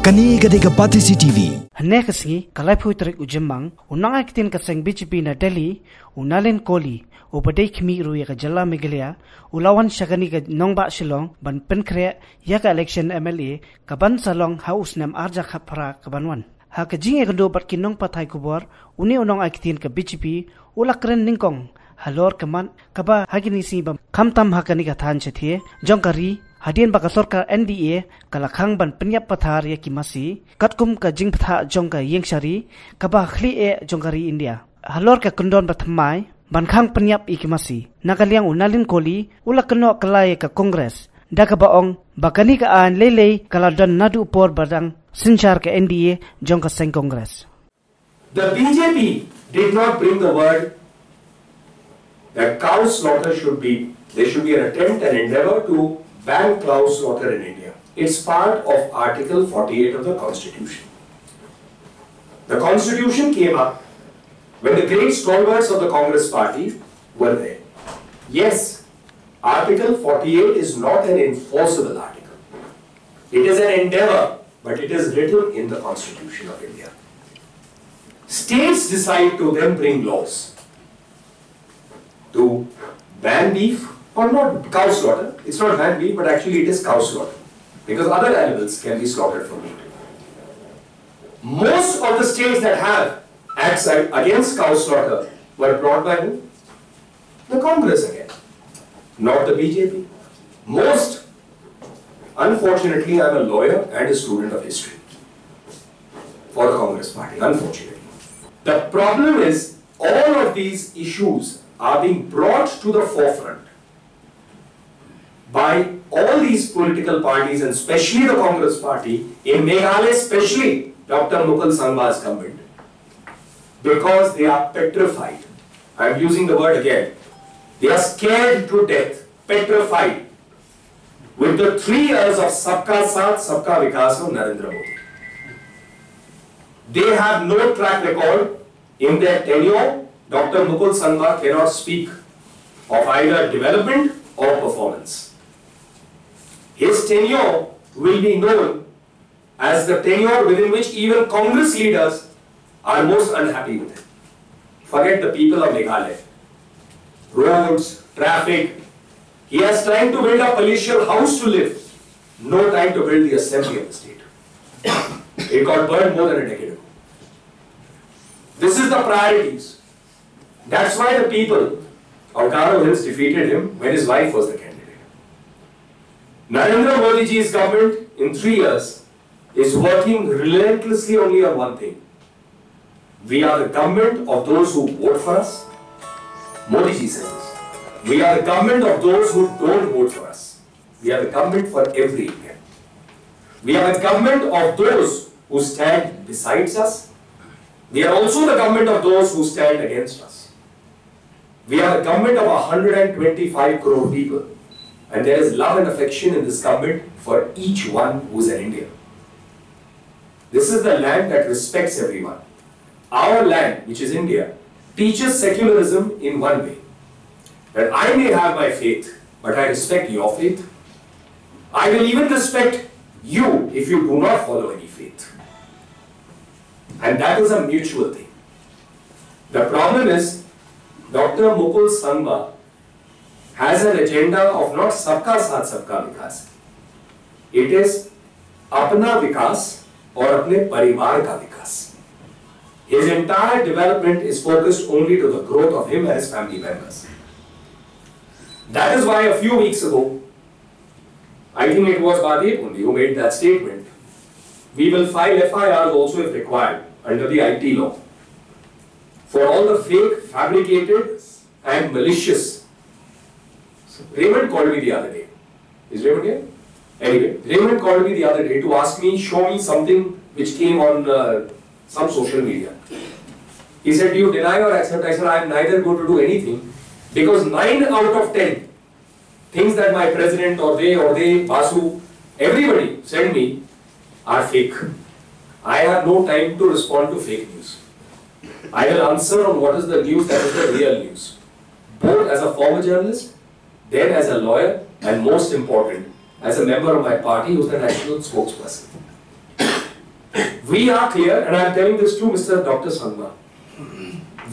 Kani gadega Patisi TV. Nekasi kalai putrik ujemang unang akitin kaseng BJP na Delhi Nalin Kohli ubadai kimi ru ya jalla Meghalaya ulawan shagani ka nongba Shillong ban penkre ya ka election MLA kaban salong haus nam arja khapra kabanwan ha ka jinge gando bat kinong pathai kubor uni unang akitin ka BJP ulakren ningkong halor kaman kaba hagini si bam khamtam hakani ka than chathie jongkari Hadian baka sorkar NDA kala Khang ban Pynïap pathar ya ki Masi katkum ka jing patha jongka yengshari kaba khli e jongkari India halor ka kundon bathamai ban Khang Pynïap ki Masi nakaliang Nalin Kohli ulakno kalai ka Congress dakabaong bakani ka an lele kala don nadu por badang sinchar ka NDA jongka seng Congress. The BJP did not bring the word that cow slaughter should be an attempt and endeavor to ban cow slaughter in India. It's part of Article 48 of the Constitution. The Constitution came up when the great stalwarts of the Congress party were there. Yes, Article 48 is not an enforceable article. It is an endeavor, but it is written in the Constitution of India. States decide to then bring laws to ban beef or not cow slaughter. It's not ban beef, but actually it is cow slaughter because other animals can be slaughtered for meat. Most of the states that have acts against cow slaughter were brought by who? The Congress again, not the BJP. Most, unfortunately, I'm a lawyer and a student of history for the Congress party, unfortunately. The problem is all of these issues are being brought to the forefront by all these political parties and especially the Congress party, in Meghalaya especially Dr. Mukul Sangma's government, because they are petrified. I am using the word again. They are scared to death, petrified with the 3 years of Sabka Saath, Sabka Vikas of Narendra Modi. They have no track record in their tenure. Dr. Mukul Sangma cannot speak of either development or performance. His tenure will be known as the tenure within which even Congress leaders are most unhappy with it. Forget the people of Meghalaya. Roads, traffic. He has time to build a palatial house to live. No time to build the assembly of the state. It got burned more than a decade ago. This is the priorities. That's why the people of Garo Hills defeated him when his wife was the candidate. Narendra Modi ji's government in 3 years is working relentlessly only on one thing. We are the government of those who vote for us. Modi ji says this. We are the government of those who don't vote for us. We are the government for every Indian. We are the government of those who stand besides us. We are also the government of those who stand against us. We are the government of 125 crore people. And there is love and affection in this government for each one who is an Indian. This is the land that respects everyone. Our land, which is India, teaches secularism in one way. That I may have my faith, but I respect your faith. I will even respect you if you do not follow any faith. And that is a mutual thing. The problem is, Dr. Mukul Sangma has an agenda of not Sabka Saath Sabka Vikas. It is Apna Vikas or Apne Parivar Ka Vikas. His entire development is focused only to the growth of him and his family members. That is why a few weeks ago, I think it was Badev only who made that statement. We will file FIRs also if required under the IT law for all the fake, fabricated and malicious. Raymond called me the other day. Is Raymond here? Anyway, Raymond called me the other day to ask me, show me something which came on some social media. He said, do you deny or accept? I said, I am neither going to do anything because 9 out of 10 things that my president or they, Basu, everybody send me are fake. I have no time to respond to fake news. I will answer on what is the news that is the real news. Both as a former journalist, then as a lawyer, and most important, as a member of my party who's the national spokesperson. We are clear, and I am telling this to Mr. Dr. Sangma.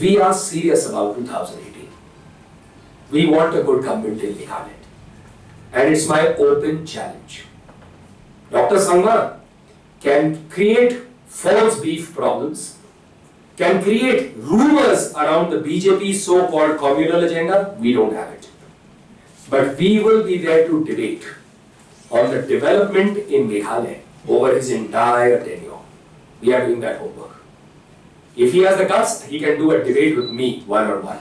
We are serious about 2018. We want a good government in Meghalaya. And it's my open challenge. Dr. Sangma can create false beef problems, can create rumors around the BJP's so-called communal agenda. We don't have it. But we will be there to debate on the development in Meghalaya over his entire tenure. We are doing that homework. If he has the guts, he can do a debate with me, one-on-one.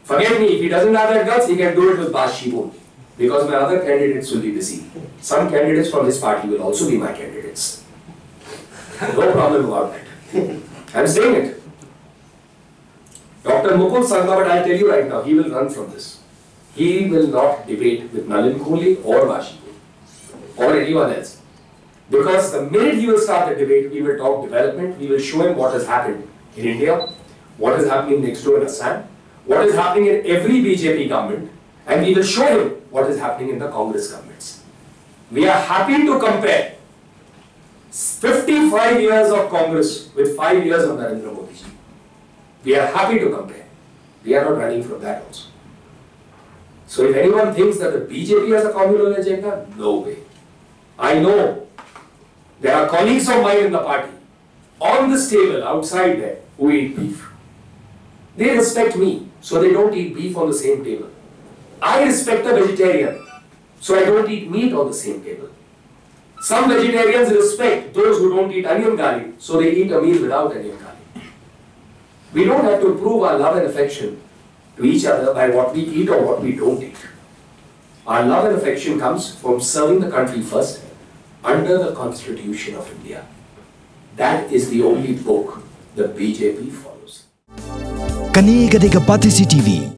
Forget me, if he doesn't have that guts, he can do it with Bashibun. Because my other candidates will be busy. Some candidates from his party will also be my candidates. No problem about that. I'm saying it. Dr. Mukul Sangma, but I'll tell you right now, he will run from this. He will not debate with Nalin Kohli or Bashibun or anyone else. Because the minute he will start the debate, we will talk development, we will show him what has happened in India, what is happening next door in Assam, what is happening in every BJP government, and we will show him what is happening in the Congress governments. We are happy to compare 55 years of Congress with 5 years of Narendra Modi ji. We are happy to compare. We are not running from that also. So if anyone thinks that the BJP has a communal agenda, no way. I know there are colleagues of mine in the party, on this table, outside there, who eat beef. They respect me, so they don't eat beef on the same table. I respect a vegetarian, so I don't eat meat on the same table. Some vegetarians respect those who don't eat onion garlic, so they eat a meal without onion garlic. We don't have to prove our love and affection to each other by what we eat or what we don't eat. Our love and affection comes from serving the country first, under the Constitution of India. That is the only book the BJP follows. Kani Gadega Patisi TV.